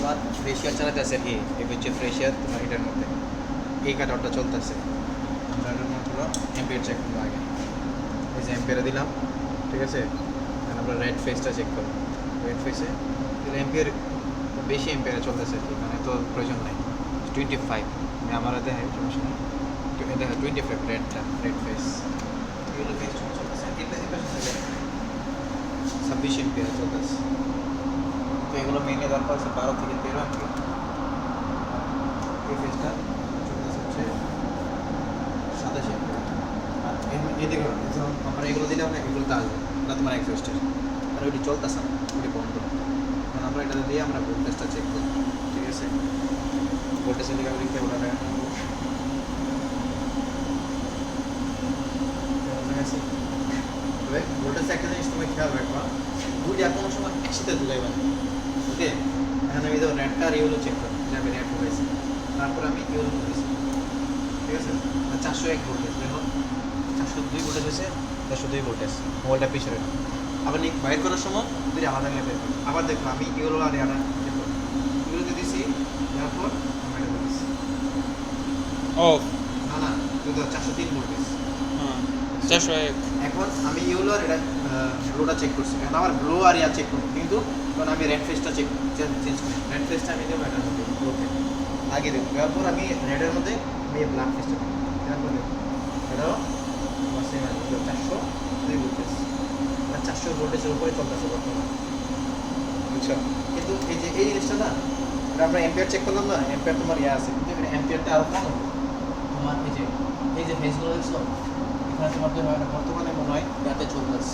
তোমার ফ্রেশিয়ার চালাতেছে আর কি, এই হচ্ছে ফ্রেশিয়ার তোমার এটার মধ্যে এই কাটারটা চলতেছে। আমরা এটার মধ্যে হলো এম্পিয়ার চেক করবো আগে। এই যে এম্পিয়ারে দিলাম, ঠিক আছে। এখন আমরা রেড ফেসটা চেক করবো। রেড ফেসে এম্পিয়ার বেশি এম্পিয়ারে চলতেছে আর কি, মানে তো প্রয়োজন নাই। 25 আমার দেখে সমস্যা নেই, দেখো 25 রেডটা, রেড ফেস এগুলো ফেস চলতেছে। এটা 26 এম্পিয়ারে চলতেছে। তো এগুলো মেনে দরকার হচ্ছে 12 থেকে 13 এম্পিয়ার। এই ফেসটা চলতেছে হচ্ছে 27 এম্পিয়ার। আর এদিকে আমরা এগুলো দিলাম না, এগুলো তো আসবে না তোমার এক্সস্টের, আর ওইটি চলতেছে না, ওইটি বন্ধ। কারণ আমরা এটা দিয়ে আমরা ভোল্টেজটা চেক করি, ঠিক আছে। ভোল্টেজের দিকে আমি লিখতে ওটা তবে ভোল্টেজ একটা জিনিস তুমি খেয়াল রাখবা, দুইটা কোনো সময় একসাথে দুলাইবা না, ওকে। এখন আমি তো রেডটা আর ইউলো চেক করি, যে আমি রেড হয়েছি, তারপর আমি ইউলো হয়েছি, ঠিক আছে। 401 ভোল্টেজ, দেখো 402 ভোল্টেজ হয়েছে, 402 ভোল্টেজ, মোবাইলটা পিছনে। আবার বাইর করার সময় দুইটা আলাদা আলাদা বের করি। আবার দেখো আমি ইউলো আর এটা ইউলোতে দিছি, তারপর আমি এটা দিছি অফ। না না, 403 ভোল্টেজ, 401। এখন আমি ইউলো আর এটা ব্লোটা চেক করছি, এখন আমার ব্লো আর ইয়া চেক করবো, কিন্তু কারণ আমি রেড ফেসটা চেঞ্জ করি। রেড ফেসটা আমি দেবো এটার মধ্যে, ব্লোতে আগে দেবো, দেওয়ার পর আমি রেডের মধ্যে আমি ব্ল্যাক ফেসটা দেবো, দেওয়ার পর দেবো এটাও আমার সেম আছে 402 ভোল্টেজ, 400 ভোল্টেজের উপরে চলতেছে বর্তমানে, বুঝছো। কিন্তু এই যে এই জিনিসটা না, এটা আমরা এম্পিয়ার চেক করলাম না, এম্পিয়ার তোমার ইয়া আছে, কিন্তু এখানে এম্পিয়ারটা আরও কম হবে তোমার। এই যে ফেসগুলো দেখছো, এখানে তোমার বর্তমানে মনে হয় ইয়াতে চলতেছে।